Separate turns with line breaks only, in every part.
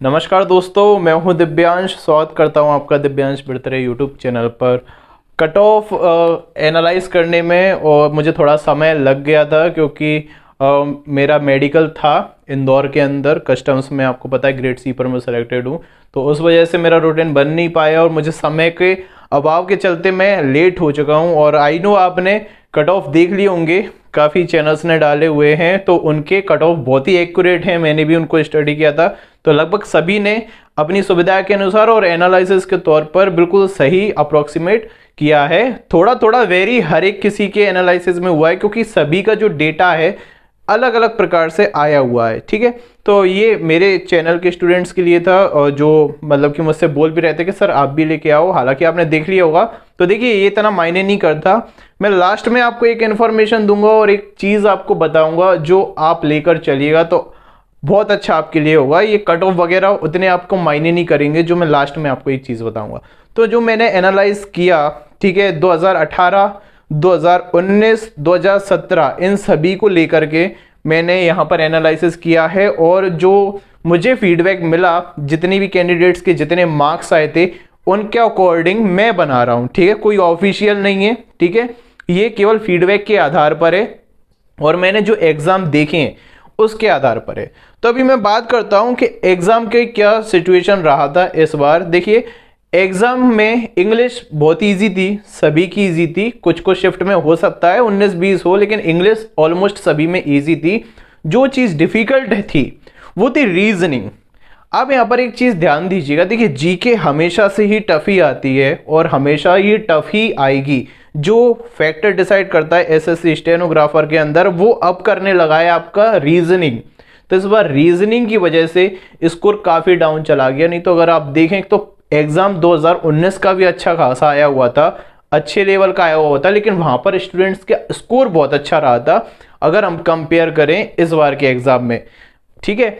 नमस्कार दोस्तों, मैं हूं दिव्यांश। स्वागत करता हूं आपका दिव्यांश बिरतरे यूट्यूब चैनल पर। कट ऑफ एनालाइज करने में और मुझे थोड़ा समय लग गया था क्योंकि मेरा मेडिकल था इंदौर के अंदर कस्टम्स में। आपको पता है ग्रेड सी पर मैं सेलेक्टेड हूं, तो उस वजह से मेरा रूटीन बन नहीं पाया और मुझे समय के अभाव के चलते मैं लेट हो चुका हूं। और आई नो आपने कट ऑफ देख लिए होंगे, काफ़ी चैनल्स ने डाले हुए हैं, तो उनके कट ऑफ बहुत ही एक्यूरेट हैं। मैंने भी उनको स्टडी किया था, तो लगभग सभी ने अपनी सुविधा के अनुसार और एनालिसिस के तौर पर बिल्कुल सही अप्रोक्सीमेट किया है। थोड़ा थोड़ा वेरी हर एक किसी के एनालिसिस में हुआ है क्योंकि सभी का जो डेटा है अलग अलग प्रकार से आया हुआ है। ठीक है, तो ये मेरे चैनल के स्टूडेंट्स के लिए था और जो मतलब कि मुझसे बोल भी रहे थे कि सर आप भी लेके आओ। हालांकि आपने देख लिया होगा, तो देखिए ये इतना मायने नहीं करता। मैं लास्ट में आपको एक इन्फॉर्मेशन दूंगा और एक चीज़ आपको बताऊंगा जो आप लेकर चलिएगा तो बहुत अच्छा आपके लिए होगा। ये कट ऑफ वगैरह उतने आपको मायने नहीं करेंगे, जो मैं लास्ट में आपको एक चीज़ बताऊंगा। तो जो मैंने एनालाइज किया, ठीक है, 2018, 2019, 2017 इन सभी को लेकर के मैंने यहाँ पर एनालिसिस किया है। और जो मुझे फीडबैक मिला, जितनी भी कैंडिडेट्स के जितने मार्क्स आए थे उनके अकॉर्डिंग मैं बना रहा हूँ। ठीक है, कोई ऑफिशियल नहीं है। ठीक है, ये केवल फीडबैक के आधार पर है और मैंने जो एग्जाम देखे हैं उसके आधार पर है। तो अभी मैं बात करता हूं कि एग्जाम के क्या सिचुएशन रहा था इस बार। देखिए, एग्जाम में इंग्लिश बहुत इजी थी, सभी की इजी थी। कुछ कुछ शिफ्ट में हो सकता है 19-20 हो, लेकिन इंग्लिश ऑलमोस्ट सभी में इजी थी। जो चीज़ डिफिकल्ट थी वो थी रीजनिंग। अब यहाँ पर एक चीज़ ध्यान दीजिएगा, देखिए जीके हमेशा से ही टफ ही आती है और हमेशा ही टफ ही आएगी। जो फैक्टर डिसाइड करता है एसएससी स्टेनोग्राफर के अंदर, वो अब करने लगा है आपका रीजनिंग। तो इस बार रीजनिंग की वजह से स्कोर काफ़ी डाउन चला गया। नहीं तो अगर आप देखें तो एग्जाम 2019 का भी अच्छा खासा आया हुआ था, अच्छे लेवल का आया हुआ था, लेकिन वहाँ पर स्टूडेंट्स का स्कोर बहुत अच्छा रहा था अगर हम कंपेयर करें इस बार के एग्जाम में। ठीक है,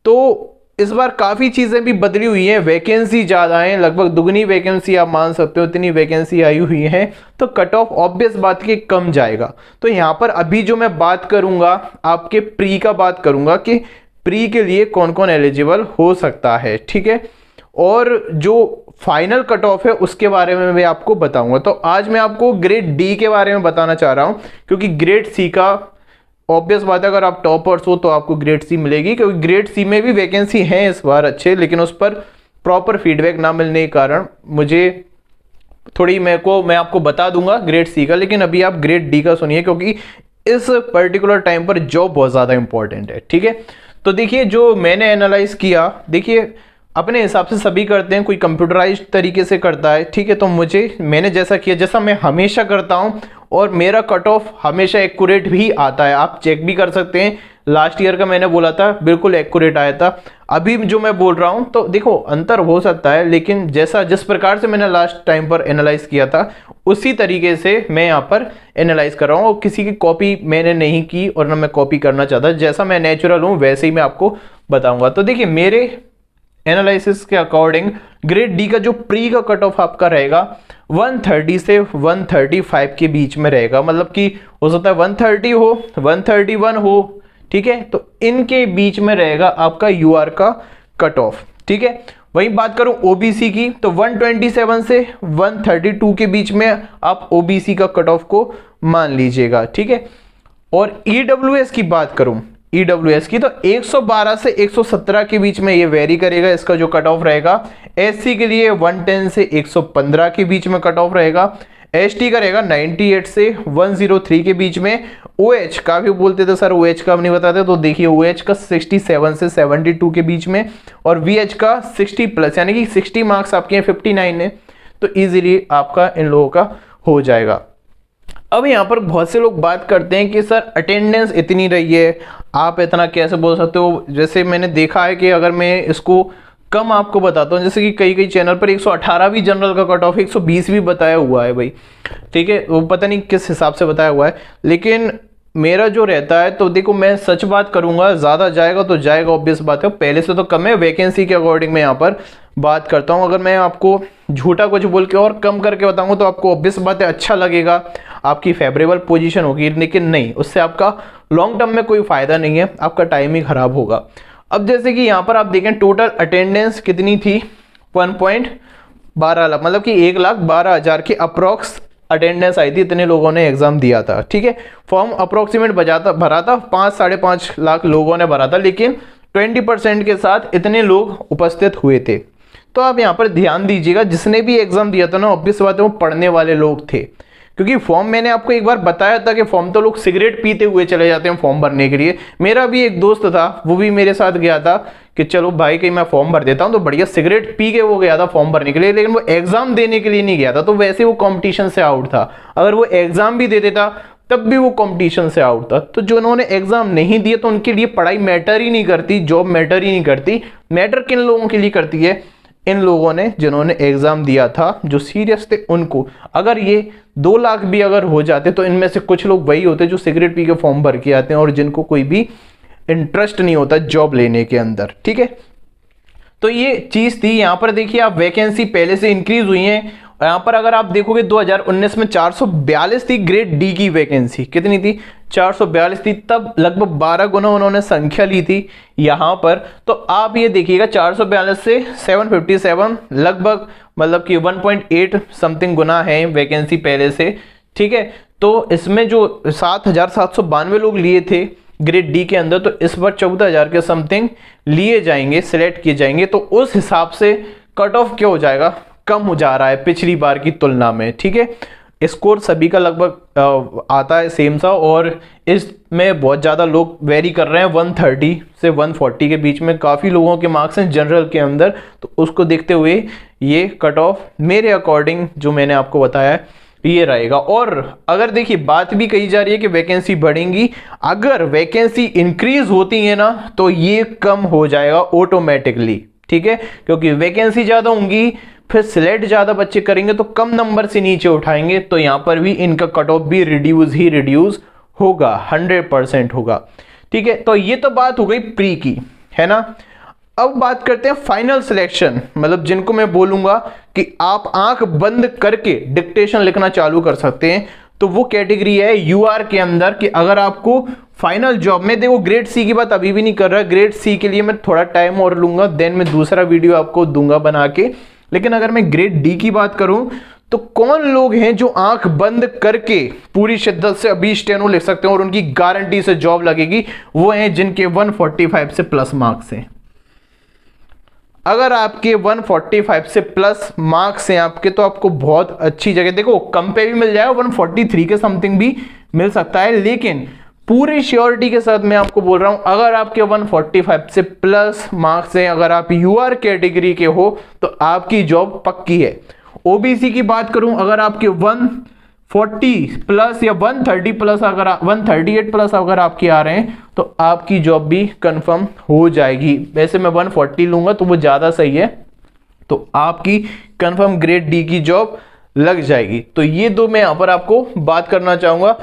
तो इस बार काफ़ी चीज़ें भी बदली हुई हैं, वैकेंसी ज़्यादा हैं, लगभग दुगनी वैकेंसी आप मान सकते हो, इतनी वैकेंसी आई हुई है। तो कट ऑफ ऑब्वियस बात के कम जाएगा। तो यहाँ पर अभी जो मैं बात करूँगा आपके प्री का बात करूँगा कि प्री के लिए कौन कौन एलिजिबल हो सकता है। ठीक है, और जो फाइनल कट ऑफ है उसके बारे में मैं आपको बताऊँगा। तो आज मैं आपको ग्रेड डी के बारे में बताना चाह रहा हूँ क्योंकि ग्रेड सी का ऑब्वियस बात है, अगर आप टॉपर्स हो तो आपको ग्रेड सी मिलेगी, क्योंकि ग्रेड सी में भी वैकेंसी है इस बार अच्छे, लेकिन उस पर प्रॉपर फीडबैक ना मिलने के कारण मुझे थोड़ी मैं आपको बता दूंगा ग्रेड सी का। लेकिन अभी आप ग्रेड डी का सुनिए क्योंकि इस पर्टिकुलर टाइम पर जॉब बहुत ज़्यादा इंपॉर्टेंट है। ठीक है, तो देखिए जो मैंने एनालाइज किया, देखिए अपने हिसाब से सभी करते हैं, कोई कंप्यूटराइज्ड तरीके से करता है। ठीक है, तो मैंने जैसा किया, जैसा मैं हमेशा करता हूं, और मेरा कट ऑफ हमेशा एक्यूरेट भी आता है। आप चेक भी कर सकते हैं, लास्ट ईयर का मैंने बोला था बिल्कुल एक्यूरेट आया था। अभी जो मैं बोल रहा हूं तो देखो अंतर हो सकता है, लेकिन जिस प्रकार से मैंने लास्ट टाइम पर एनालाइज किया था उसी तरीके से मैं यहाँ पर एनालाइज कर रहा हूँ। और किसी की कॉपी मैंने नहीं की और ना मैं कॉपी करना चाहता। जैसा मैं नेचुरल हूँ वैसे ही मैं आपको बताऊंगा। तो देखिए मेरे एनालिसिस के अकॉर्डिंग ग्रेड डी का जो प्री का कट ऑफ आपका रहेगा 130 से 135 के बीच में रहेगा। मतलब कि हो सकता है 130 हो, 131 हो। ठीक है, तो इनके बीच में रहेगा आपका यूआर का कट ऑफ। ठीक है, वहीं बात करूं ओबीसी की तो 127 से 132 के बीच में आप ओबीसी का कट ऑफ को मान लीजिएगा। ठीक है, और ईडब्ल्यूएस की बात करूं, ईडब्ल्यूएस की तो 112 से 117 के बीच में ये वेरी करेगा, इसका जो कट ऑफ रहेगा। एससी के लिए 110 से 115 के बीच में कट ऑफ रहेगा। एसटी का रहेगा 98 से 103 के बीच में। ओएच काफी बोलते थे सर ओएच का हम नहीं बताते, तो देखिए ओएच का 67 से 72 के बीच में, और वीएच का 60 प्लस, यानी कि 60 मार्क्स आपके हैं, 59 है, तो इजीली आपका इन लोगों का हो जाएगा। अब यहाँ पर बहुत से लोग बात करते हैं कि सर अटेंडेंस इतनी रही है, आप इतना कैसे बोल सकते हो। जैसे मैंने देखा है कि अगर मैं इसको कम आपको बताता हूँ, जैसे कि कई चैनल पर 118 भी जनरल का कट ऑफ, 120 भी बताया हुआ है भाई। ठीक है, वो पता नहीं किस हिसाब से बताया हुआ है, लेकिन मेरा जो रहता है तो देखो मैं सच बात करूंगा, ज़्यादा जाएगा तो जाएगा, ऑब्वियस बात है, पहले से तो कम है। वैकेंसी के अकॉर्डिंग मैं यहाँ पर बात करता हूँ। अगर मैं आपको झूठा कुछ बोल के और कम करके बताऊंगा तो आपको ऑब्वियस बात है अच्छा लगेगा, आपकी फेवरेबल पोजीशन होगी, लेकिन नहीं, उससे आपका लॉन्ग टर्म में कोई फ़ायदा नहीं है, आपका टाइम ही खराब होगा। अब जैसे कि यहाँ पर आप देखें टोटल अटेंडेंस कितनी थी 1.12 लाख, मतलब कि 1,12,000 के अप्रोक्स अटेंडेंस आई थी, इतने लोगों ने एग्जाम दिया था। ठीक है, फॉर्म अप्रोक्सीमेट भरा था 5-5.5 लाख लोगों ने भरा था, लेकिन 20% के साथ इतने लोग उपस्थित हुए थे। तो आप यहाँ पर ध्यान दीजिएगा, जिसने भी एग्जाम दिया था ना, ऑब्वियस बात है वो पढ़ने वाले लोग थे, क्योंकि फॉर्म मैंने आपको एक बार बताया था कि फॉर्म तो लोग सिगरेट पीते हुए चले जाते हैं फॉर्म भरने के लिए। मेरा भी एक दोस्त था, वो भी मेरे साथ गया था कि चलो भाई कहीं मैं फॉर्म भर देता हूं, तो बढ़िया सिगरेट पी के वो गया था फॉर्म भरने के लिए, लेकिन वो एग्जाम देने के लिए नहीं गया था। तो वैसे वो कंपटीशन से आउट था। अगर वो एग्जाम भी दे देता तब भी वो कंपटीशन से आउट था। तो जो उन्होंने एग्जाम नहीं दिए तो उनके लिए पढ़ाई मैटर ही नहीं करती, जॉब मैटर ही नहीं करती। मैटर किन लोगों के लिए करती है? इन लोगों ने जिन्होंने एग्जाम दिया था, जो सीरियस थे उनको। अगर ये 2 लाख भी अगर हो जाते तो इनमें से कुछ लोग वही होते जो सिगरेट पी के फॉर्म भर के आते हैं और जिनको कोई भी इंटरेस्ट नहीं होता जॉब लेने के अंदर। ठीक है, तो ये चीज थी। यहां पर देखिए आप, वैकेंसी पहले से इंक्रीज हुई है। यहां पर अगर आप देखोगे 2019 में 442 थी ग्रेड डी की वैकेंसी। कितनी थी? 442 थी। तब लगभग 12 गुना उन्होंने संख्या ली थी यहां पर। तो आप ये देखिएगा 442 से 757 लगभग, मतलब कि 1.8 समथिंग गुना है वैकेंसी पहले से। ठीक है, तो इसमें जो 7,792 लोग लिए थे ग्रेड डी के अंदर, तो इस बार 14,000 के समथिंग लिए जाएंगे, सिलेक्ट किए जाएंगे। तो उस हिसाब से कट ऑफ क्या हो जाएगा? कम हो जा रहा है पिछली बार की तुलना में। ठीक है, स्कोर सभी का लगभग आता है सेम सा, और इसमें बहुत ज़्यादा लोग वेरी कर रहे हैं 130 से 140 के बीच में काफ़ी लोगों के मार्क्स हैं जनरल के अंदर। तो उसको देखते हुए ये कट ऑफ मेरे अकॉर्डिंग जो मैंने आपको बताया है ये रहेगा। और अगर देखिए बात भी कही जा रही है कि वैकेंसी बढ़ेंगी, अगर वैकेंसी इंक्रीज होती है ना तो ये कम हो जाएगा ऑटोमेटिकली। ठीक है, क्योंकि वैकेंसी ज़्यादा होंगी, फिर सिलेक्ट ज़्यादा बच्चे करेंगे तो कम नंबर से नीचे उठाएंगे, तो यहां पर भी इनका कट ऑफ भी रिड्यूस होगा, 100% होगा। ठीक है, तो ये तो बात हो गई प्री की, है ना। अब बात करते हैं फाइनल सिलेक्शन, मतलब जिनको मैं बोलूंगा कि आप आंख बंद करके डिक्टेशन लिखना चालू कर सकते हैं। तो वो कैटेगरी है यूआर के अंदर कि अगर आपको फाइनल जॉब में, देखो ग्रेड सी की बात अभी भी नहीं कर रहा, ग्रेड सी के लिए मैं थोड़ा टाइम और लूंगा, देन मैं दूसरा वीडियो आपको दूंगा बना के। लेकिन अगर मैं ग्रेड डी की बात करूं तो कौन लोग हैं जो आंख बंद करके पूरी शिद्दत से अभी स्टेनो लिख सकते हैं और उनकी गारंटी से जॉब लगेगी? वो हैं जिनके 145 से प्लस मार्क्स हैं। अगर आपके 145 से प्लस मार्क्स हैं आपके, तो आपको बहुत अच्छी जगह, देखो कम पे भी मिल जाएगा, 143 के समथिंग भी मिल सकता है, लेकिन पूरी श्योरिटी के साथ मैं आपको बोल रहा हूं अगर आपके 145 से प्लस मार्क्स हैं, अगर आप यूआर कैटेगरी के हो तो आपकी जॉब पक्की है। ओबीसी की बात करूं, अगर आपके 140 प्लस या 130 प्लस, अगर 138 प्लस अगर आपके आ रहे हैं तो आपकी जॉब भी कंफर्म हो जाएगी। वैसे मैं 140 लूंगा तो वो ज़्यादा सही है, तो आपकी कंफर्म ग्रेड डी की जॉब लग जाएगी। तो ये दो मैं यहाँ पर आपको बात करना चाहूँगा।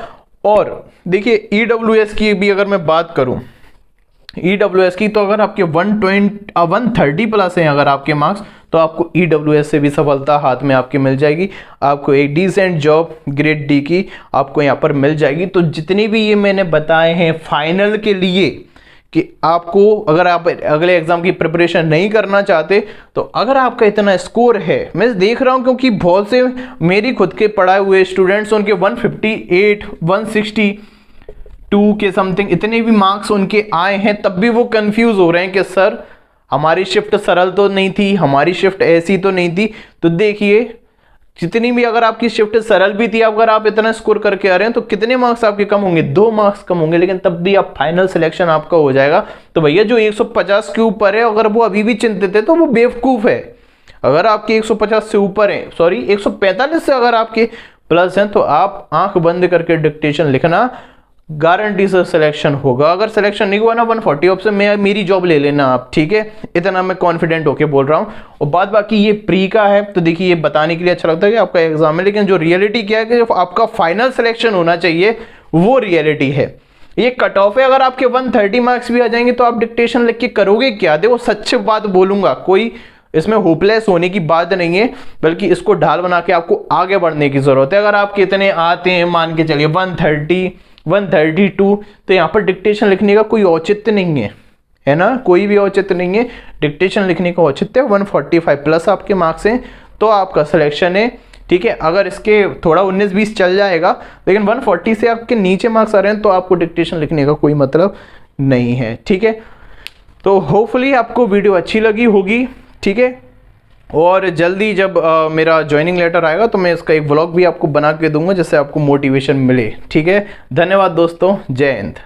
और देखिए ईडब्ल्यूएस की भी अगर मैं बात करूँ, ईडब्ल्यूएस की, तो अगर आपके 130 प्लस हैं अगर आपके मार्क्स, तो आपको ईडब्ल्यूएस से भी सफलता हाथ में आपके मिल जाएगी। आपको एक डिसेंट जॉब ग्रेड डी की आपको यहाँ पर मिल जाएगी। तो जितने भी ये मैंने बताए हैं फाइनल के लिए कि आपको, अगर आप अगले एग्जाम की प्रिपरेशन नहीं करना चाहते, तो अगर आपका इतना स्कोर है, मैं देख रहा हूं क्योंकि बहुत से मेरी खुद के पढ़ाए हुए स्टूडेंट्स, उनके 158 162 के समथिंग इतने भी मार्क्स उनके आए हैं, तब भी वो कंफ्यूज हो रहे हैं कि सर हमारी शिफ्ट सरल तो नहीं थी, हमारी शिफ्ट ऐसी तो नहीं थी। तो देखिए जितनी भी अगर आपकी शिफ्ट सरल भी थी, अगर आप इतना स्कोर करके आ रहे हैं तो कितने मार्क्स आपके कम होंगे? 2 मार्क्स कम होंगे, लेकिन तब भी आप फाइनल सिलेक्शन आपका हो जाएगा। तो भैया जो 150 के ऊपर है, अगर वो अभी भी चिंतित है तो वो बेवकूफ है। अगर आपके 150 से ऊपर है, सॉरी 145 से अगर आपके प्लस हैं, तो आप आंख बंद करके डिक्टेशन लिखना, गारंटी से सिलेक्शन होगा। अगर सिलेक्शन नहीं हुआ ना 140 ऑप्शन में, मेरी जॉब ले लेना आप, ठीक है, इतना मैं कॉन्फिडेंट होके बोल रहा हूं। और बात बाकी ये प्री का है, तो देखिए ये बताने के लिए अच्छा लगता है कि आपका एग्जाम है, लेकिन जो रियलिटी क्या है कि जो आपका फाइनल सिलेक्शन होना चाहिए वो रियलिटी है। ये कट ऑफ है, अगर आपके 130 मार्क्स भी आ जाएंगे तो आप डिक्टेशन लिख के करोगे क्या? देखो सच्ची बात बोलूंगा, कोई इसमें होपलेस होने की बात नहीं है, बल्कि इसको ढाल बना के आपको आगे बढ़ने की जरूरत है। अगर आपके इतने आते हैं, मान के चलिए 130 132, तो यहाँ पर डिक्टेशन लिखने का कोई औचित्य नहीं है, है ना, कोई भी औचित्य नहीं है। डिक्टेशन लिखने का औचित्य 145 प्लस आपके मार्क्स हैं तो आपका सिलेक्शन है, ठीक है। अगर इसके थोड़ा 19-20 चल जाएगा, लेकिन 140 से आपके नीचे मार्क्स आ रहे हैं तो आपको डिक्टेशन लिखने का कोई मतलब नहीं है, ठीक है। तो होपफुली आपको वीडियो अच्छी लगी होगी, ठीक है। और जल्दी जब मेरा ज्वाइनिंग लेटर आएगा तो मैं इसका एक व्लॉग भी आपको बना के दूंगा जिससे आपको मोटिवेशन मिले, ठीक है। धन्यवाद दोस्तों, जय हिंद।